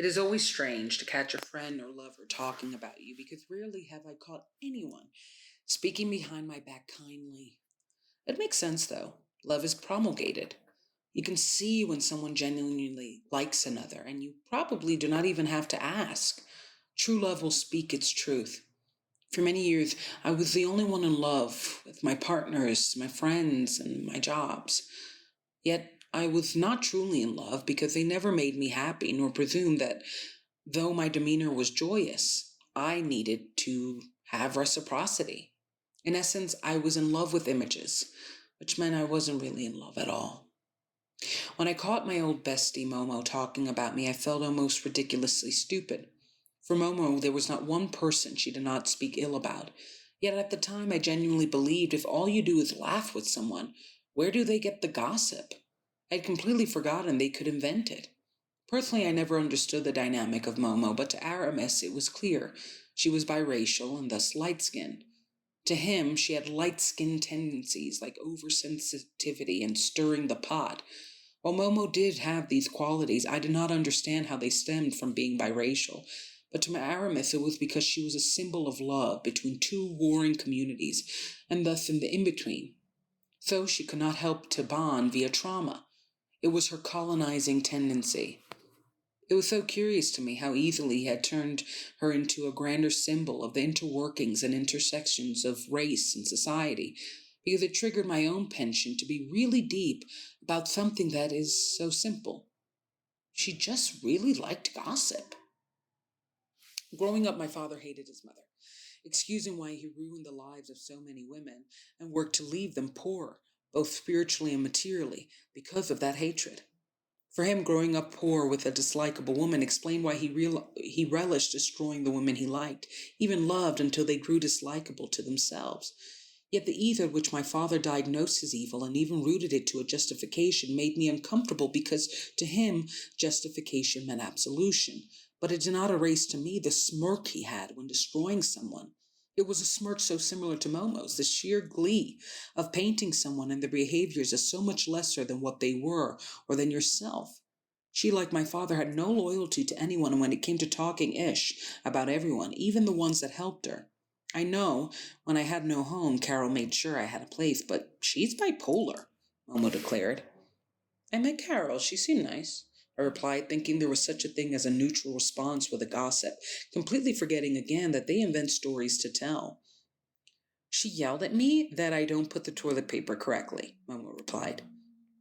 It is always strange to catch a friend or lover talking about you because rarely have I caught anyone speaking behind my back kindly. It makes sense though. Love is promulgated. You can see when someone genuinely likes another, and you probably do not even have to ask. True love will speak its truth. For many years, I was the only one in love with my partners, my friends, and my jobs. Yet I was not truly in love because they never made me happy, nor presumed that though my demeanor was joyous, I needed to have reciprocity. In essence, I was in love with images, which meant I wasn't really in love at all. When I caught my old bestie Momo talking about me, I felt almost ridiculously stupid. For Momo, there was not one person she did not speak ill about. Yet at the time, I genuinely believed if all you do is laugh with someone, where do they get the gossip? I'd completely forgotten they could invent it. Personally, I never understood the dynamic of Momo, but to Aramis it was clear. She was biracial and thus light skinned. To him, she had light skinned tendencies like oversensitivity and stirring the pot. While Momo did have these qualities, I did not understand how they stemmed from being biracial. But to Aramis, it was because she was a symbol of love between two warring communities, and thus in the in between. So she could not help to bond via trauma. It was her colonizing tendency. It was so curious to me how easily he had turned her into a grander symbol of the interworkings and intersections of race and society, because it triggered my own penchant to be really deep about something that is so simple. She just really liked gossip. Growing up, my father hated his mother, excusing why he ruined the lives of so many women and worked to leave them poor, both spiritually and materially, because of that hatred. For him, growing up poor with a dislikable woman explained why he relished destroying the women he liked, even loved until they grew dislikable to themselves. Yet the ease at which my father diagnosed his evil and even rooted it to a justification made me uncomfortable because to him, justification meant absolution. But it did not erase to me the smirk he had when destroying someone. It was a smirk so similar to Momo's, the sheer glee of painting someone and their behaviors as so much lesser than what they were or than yourself. She, like my father, had no loyalty to anyone when it came to talking ish about everyone, even the ones that helped her. I know when I had no home, Carol made sure I had a place, but she's bipolar, Momo declared. I met Carol. She seemed nice, I replied, thinking there was such a thing as a neutral response with a gossip, completely forgetting again that they invent stories to tell. She yelled at me that I don't put the toilet paper correctly, Momo replied.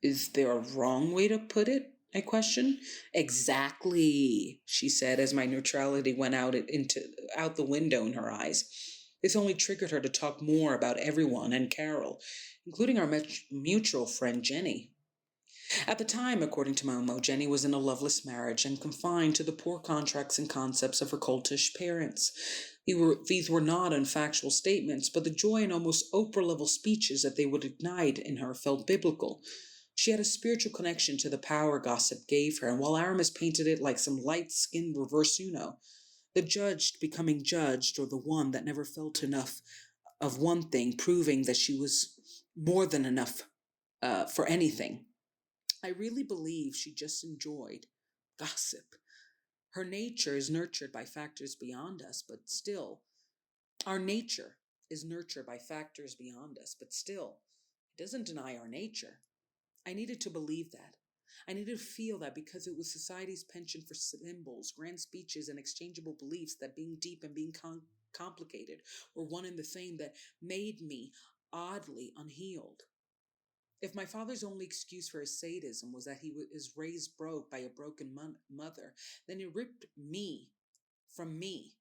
Is there a wrong way to put it? I questioned. Exactly, she said as my neutrality went out the window in her eyes. This only triggered her to talk more about everyone and Carol, including our mutual friend Jenny. At the time, according to Momo, Jenny was in a loveless marriage and confined to the poor contracts and concepts of her cultish parents. These were not unfactual statements, but the joy and almost Oprah-level speeches that they would ignite in her felt biblical. She had a spiritual connection to the power gossip gave her, and while Aramis painted it like some light-skinned reverse Uno, the judged becoming judged, or the one that never felt enough of one thing, proving that she was more than enough for anything. I really believe she just enjoyed gossip. Her nature is nurtured by factors beyond us, but still, our nature is nurtured by factors beyond us, but still, it doesn't deny our nature. I needed to believe that. I needed to feel that because it was society's penchant for symbols, grand speeches, and exchangeable beliefs that being deep and being complicated were one and the same that made me oddly unhealed. If my father's only excuse for his sadism was that he was raised broke by a broken mother, then it ripped me from me.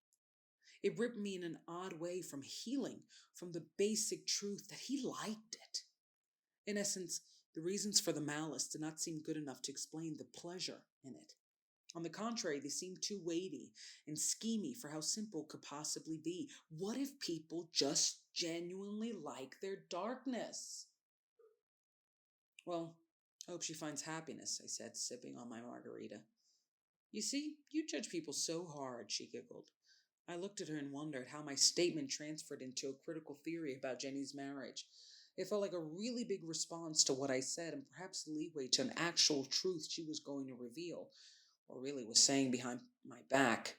It ripped me in an odd way from healing, from the basic truth that he liked it. In essence, the reasons for the malice did not seem good enough to explain the pleasure in it. On the contrary, they seemed too weighty and schemy for how simple could possibly be. What if people just genuinely like their darkness? Well, I hope she finds happiness, I said, sipping on my margarita. You see, you judge people so hard, she giggled. I looked at her and wondered how my statement transferred into a critical theory about Jenny's marriage. It felt like a really big response to what I said and perhaps leeway to an actual truth she was going to reveal. or really was saying behind my back.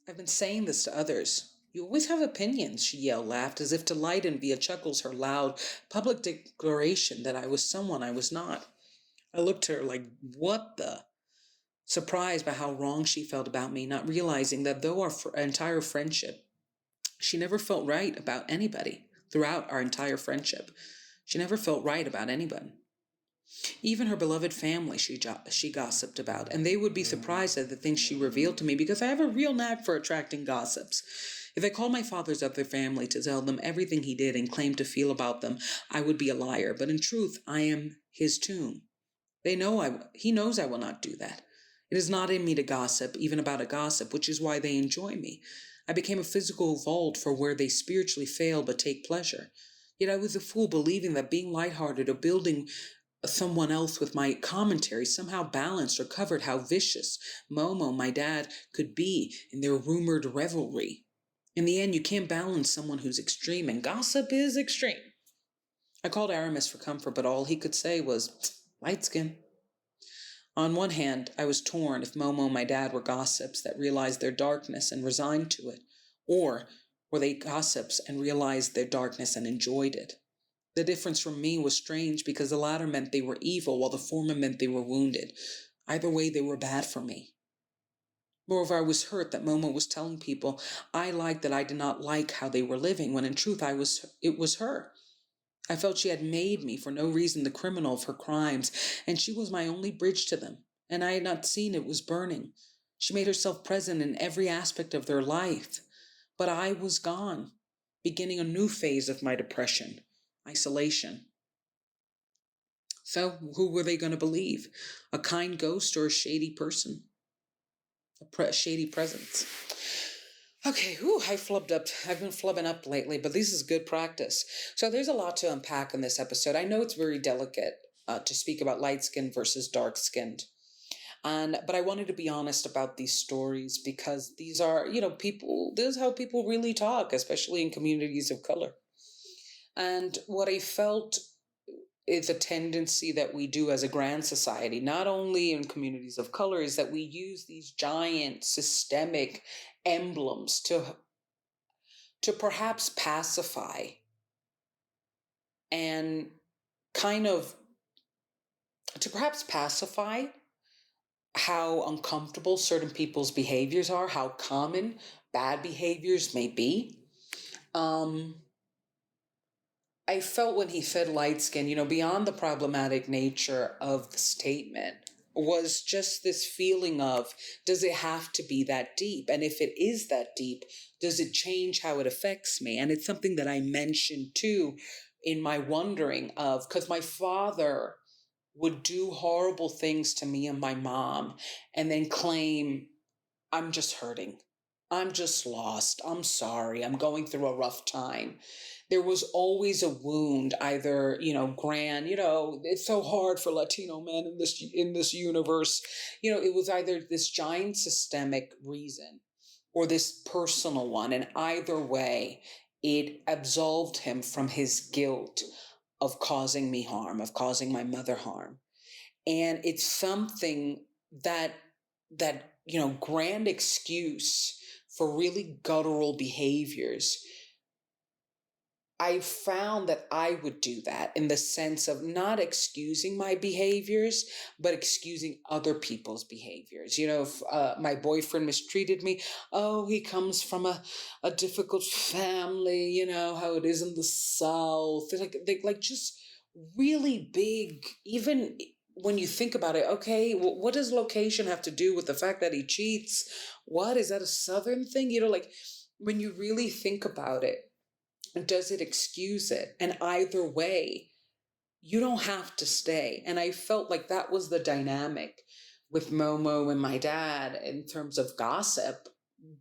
I've been saying this to others. You always have opinions, she yelled, laughed, as if to lighten via chuckles her loud public declaration that I was someone I was not. I looked at her like, what the? Surprised by how wrong she felt about me, not realizing that though our entire friendship, she never felt right about anybody. Throughout our entire friendship, she never felt right about anyone. Even her beloved family she gossiped about, and they would be surprised at the things she revealed to me because I have a real knack for attracting gossips. If I called my father's other family to tell them everything he did and claimed to feel about them, I would be a liar, but in truth, I am his tomb. He knows I will not do that. It is not in me to gossip, even about a gossip, which is why they enjoy me. I became a physical vault for where they spiritually fail but take pleasure. Yet I was a fool believing that being lighthearted or building someone else with my commentary somehow balanced or covered how vicious Momo, my dad, could be in their rumored revelry. In the end, you can't balance someone who's extreme, and gossip is extreme. I called Aramis for comfort, but all he could say was, light skin. On one hand, I was torn if Momo and my dad were gossips that realized their darkness and resigned to it, or were they gossips and realized their darkness and enjoyed it. The difference from me was strange because the latter meant they were evil while the former meant they were wounded. Either way, they were bad for me. Moreover, I was hurt that Momo was telling people I liked that I did not like how they were living, when in truth it was her. I felt she had made me for no reason the criminal of her crimes, and she was my only bridge to them, and I had not seen it was burning. She made herself present in every aspect of their life. But I was gone, beginning a new phase of my depression, isolation. So who were they going to believe? A kind ghost or a shady person? Shady presence. Okay, I've been flubbing up lately, but this is good practice. So there's a lot to unpack in this episode. I know it's very delicate to speak about light-skinned versus dark-skinned. But I wanted to be honest about these stories because these are, this is how people really talk, especially in communities of color. And what I felt is a tendency that we do as a grand society, not only in communities of color, is that we use these giant systemic emblems to perhaps pacify and kind of to perhaps pacify how uncomfortable certain people's behaviors are, how common bad behaviors may be. I felt when he said light skin, beyond the problematic nature of the statement, was just this feeling of, does it have to be that deep? And if it is that deep, does it change how it affects me? And it's something that I mentioned too in my wondering of, because my father would do horrible things to me and my mom and then claim, I'm just hurting. I'm just lost. I'm sorry. I'm going through a rough time. There was always a wound, either, it's so hard for Latino men in this universe. It was either this giant systemic reason or this personal one. And either way, it absolved him from his guilt of causing me harm, of causing my mother harm. And it's something that grand excuse for really guttural behaviors. I found that I would do that in the sense of not excusing my behaviors, but excusing other people's behaviors. If my boyfriend mistreated me, oh, he comes from a difficult family, how it is in the South. Like just really big, even when you think about it, okay, what does location have to do with the fact that he cheats? What, is that a Southern thing? Like when you really think about it, does it excuse it? And either way, you don't have to stay. And I felt like that was the dynamic with Momo and my dad in terms of gossip,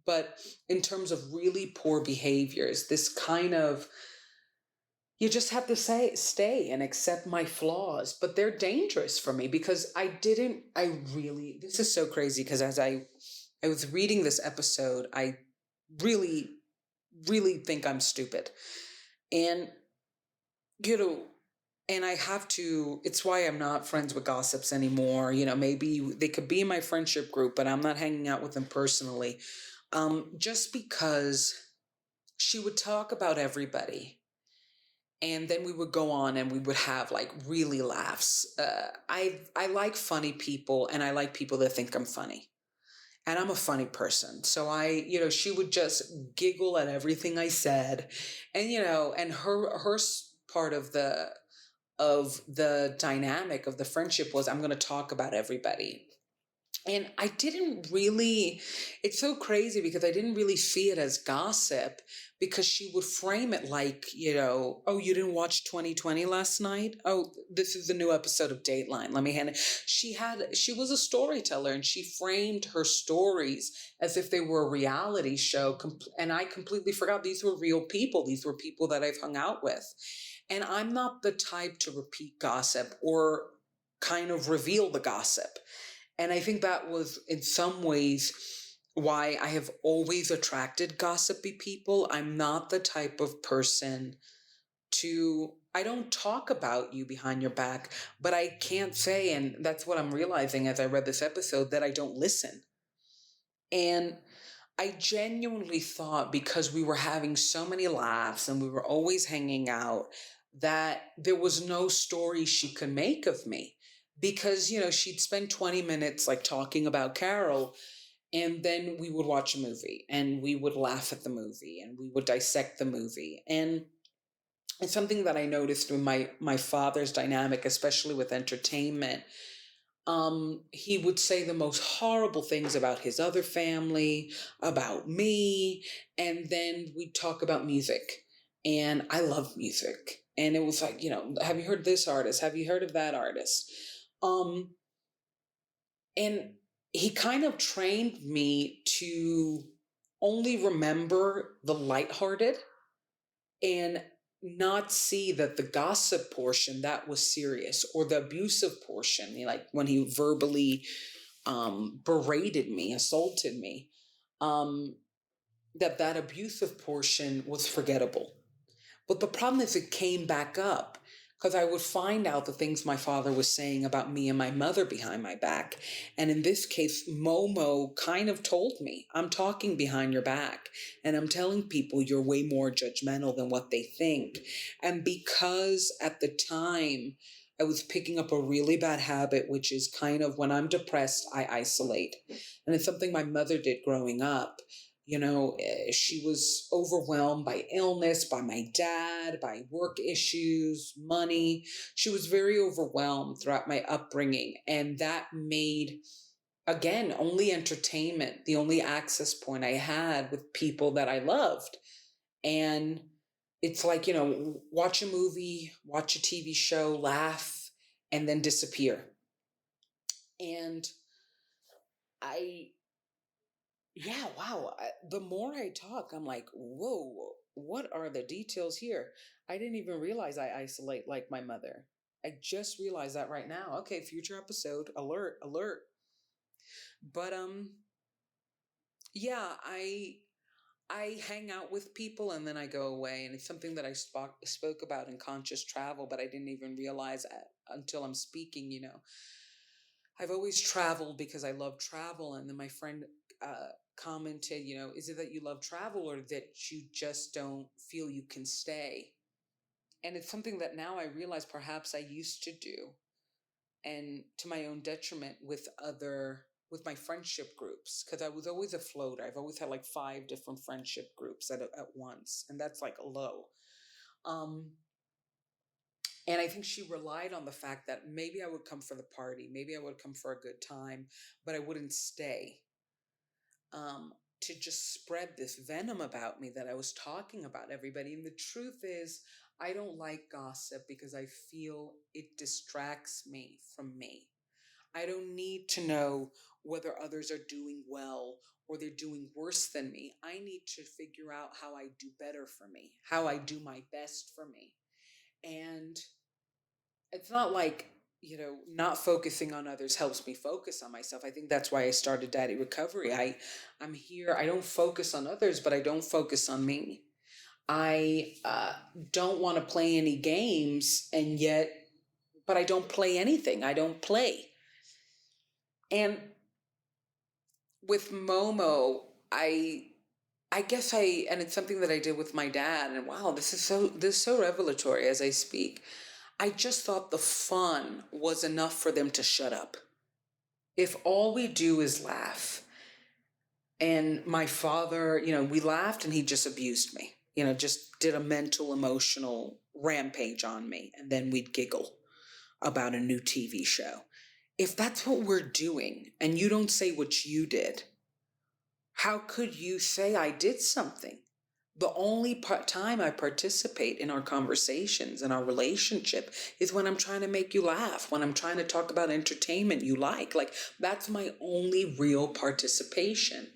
but in terms of really poor behaviors, this kind of, you just have to stay and accept my flaws, but they're dangerous for me because this is so crazy because as I was reading this episode, I really, really think I'm stupid. And, And I have to, it's why I'm not friends with gossips anymore. Maybe they could be in my friendship group, but I'm not hanging out with them personally. Just because she would talk about everybody, and then we would go on and we would have like really laughs. I like funny people, and I like people that think I'm funny, and I'm a funny person. So she would just giggle at everything I said, and and her part of the dynamic of the friendship was, I'm going to talk about everybody. And I didn't really, it's so crazy because I didn't really see it as gossip, because she would frame it like, oh, you didn't watch 2020 last night? Oh, this is the new episode of Dateline. Let me hand it. She was a storyteller, and she framed her stories as if they were a reality show. And I completely forgot these were real people. These were people that I've hung out with. And I'm not the type to repeat gossip or kind of reveal the gossip. And I think that was, in some ways, why I have always attracted gossipy people. I'm not the type of person I don't talk about you behind your back, but I can't say, and that's what I'm realizing as I read this episode, that I don't listen. And I genuinely thought, because we were having so many laughs and we were always hanging out, that there was no story she could make of me. Because, she'd spend 20 minutes like talking about Carol, and then we would watch a movie and we would laugh at the movie and we would dissect the movie. And it's something that I noticed with my father's dynamic, especially with entertainment. He would say the most horrible things about his other family, about me, and then we'd talk about music. And I love music. And it was like, have you heard this artist? Have you heard of that artist? Um, and he kind of trained me to only remember the lighthearted and not see that the gossip portion, that was serious, or the abusive portion, like when he verbally berated me, assaulted me, um, that abusive portion was forgettable. But the problem is, it came back up because I would find out the things my father was saying about me and my mother behind my back. And in this case, Momo kind of told me, I'm talking behind your back, and I'm telling people you're way more judgmental than what they think. And because at the time I was picking up a really bad habit, which is kind of, when I'm depressed, I isolate. And it's something my mother did growing up. She was overwhelmed by illness, by my dad, by work issues, money. She was very overwhelmed throughout my upbringing. And that made, again, only entertainment the only access point I had with people that I loved. And it's like, watch a movie, watch a TV show, laugh, and then disappear. And I Yeah, wow. The more I talk, I'm like, whoa, what are the details here? I didn't even realize I isolate like my mother. I just realized that right now. Okay, future episode, alert, alert. But yeah, I hang out with people and then I go away, and it's something that I spoke about in conscious travel, but I didn't even realize until I'm speaking. I've always traveled because I love travel. And then my friend commented, is it that you love travel, or that you just don't feel you can stay? And it's something that now I realize perhaps I used to do, and to my own detriment with my friendship groups, because I was always a floater. I've always had like 5 different friendship groups at once, and that's like a low. Um, and I think she relied on the fact that maybe I would come for the party, maybe I would come for a good time, but I wouldn't stay, to just spread this venom about me that I was talking about everybody. And the truth is, I don't like gossip because I feel it distracts me from me. I don't need to know whether others are doing well or they're doing worse than me. I need to figure out how I do better for me, how I do my best for me. And it's not like, not focusing on others helps me focus on myself. I think that's why I started Daddy Recovery. I'm here, I don't focus on others, but I don't focus on me. I don't want to play any games, and yet, but I don't play anything. I don't play. And with Momo, I guess and it's something that I did with my dad, and wow, this is so revelatory as I speak. I just thought the fun was enough for them to shut up. If all we do is laugh, and my father, we laughed and he just abused me, just did a mental, emotional rampage on me, and then we'd giggle about a new TV show. If that's what we're doing and you don't say what you did, how could you say I did something? The only time I participate in our conversations and our relationship is when I'm trying to make you laugh, when I'm trying to talk about entertainment you like. Like, that's my only real participation.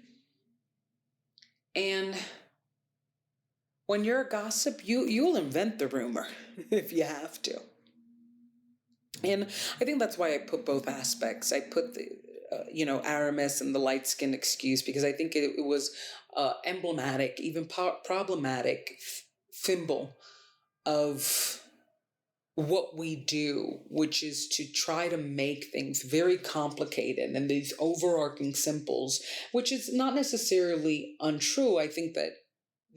And when you're a gossip, you'll invent the rumor if you have to. And I think that's why I put both aspects. I put the Aramis and the light skin excuse, because I think it was emblematic, even problematic symbol of what we do, which is to try to make things very complicated and these overarching symbols, which is not necessarily untrue. I think that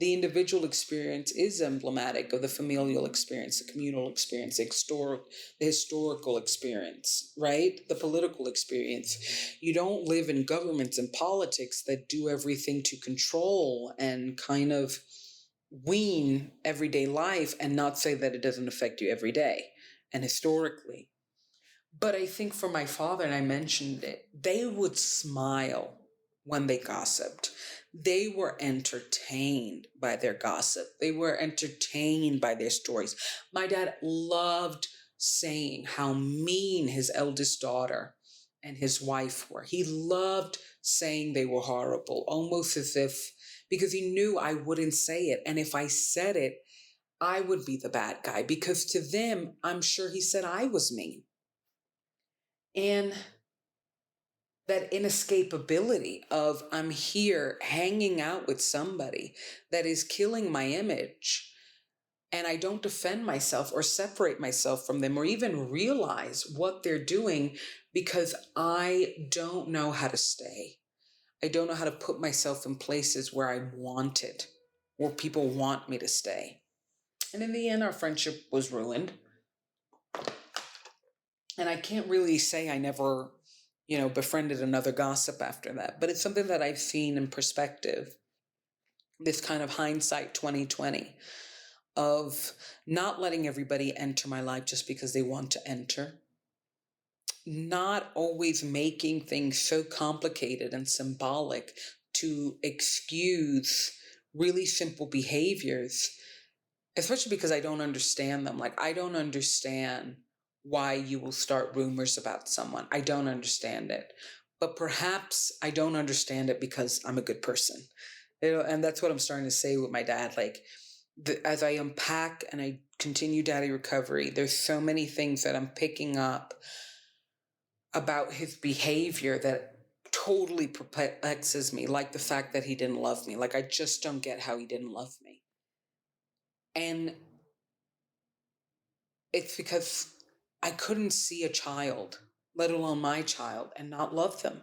the individual experience is emblematic of the familial experience, the communal experience, the historical experience, right? The political experience. You don't live in governments and politics that do everything to control and kind of wean everyday life and not say that it doesn't affect you every day and historically. But I think for my father, and I mentioned it, they would smile when they gossiped. They were entertained by their gossip. They were entertained by their stories. My dad loved saying how mean his eldest daughter and his wife were. He loved saying they were horrible, almost as if, because he knew I wouldn't say it. And if I said it, I would be the bad guy, because to them, I'm sure he said I was mean. And that inescapability of I'm here hanging out with somebody that is killing my image, and I don't defend myself or separate myself from them or even realize what they're doing, because I don't know how to stay. I don't know how to put myself in places where I'm wanted, where people want me to stay. And in the end, our friendship was ruined. And I can't really say I never, befriended another gossip after that, but it's something that I've seen in perspective, this kind of hindsight 2020 of not letting everybody enter my life just because they want to enter, not always making things so complicated and symbolic to excuse really simple behaviors, especially because I don't understand them. Like, I don't understand why you will start rumors about someone. I don't understand it. But perhaps I don't understand it because I'm a good person. And that's what I'm starting to say with my dad. Like, as I unpack and I continue daddy recovery, there's so many things that I'm picking up about his behavior that totally perplexes me. Like the fact that he didn't love me. Like, I just don't get how he didn't love me. And it's because I couldn't see a child, let alone my child, and not love them,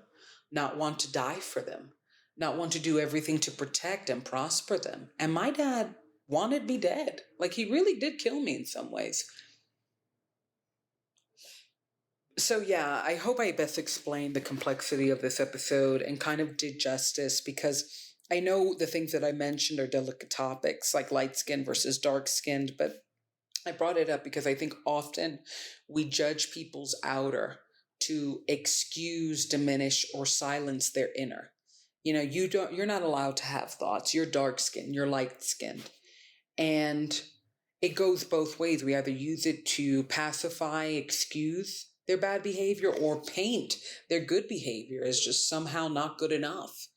not want to die for them, not want to do everything to protect and prosper them. And my dad wanted me dead. Like, he really did kill me in some ways. So yeah, I hope I best explained the complexity of this episode and kind of did justice, because I know the things that I mentioned are delicate topics, like light skinned versus dark skinned, but I brought it up because I think often we judge people's outer to excuse, diminish, or silence their inner. You're not allowed to have thoughts. You're dark skinned, you're light skinned. And it goes both ways. We either use it to pacify, excuse their bad behavior, or paint their good behavior as just somehow not good enough.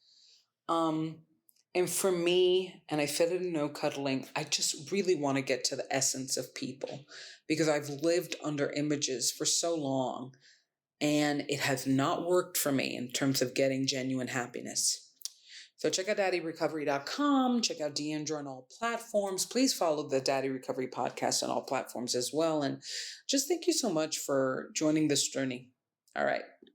And for me, and I said it in No Cuddling, I just really want to get to the essence of people, because I've lived under images for so long and it has not worked for me in terms of getting genuine happiness. So check out daddyrecovery.com. Check out Deandra on all platforms. Please follow the Daddy Recovery Podcast on all platforms as well. And just thank you so much for joining this journey. All right.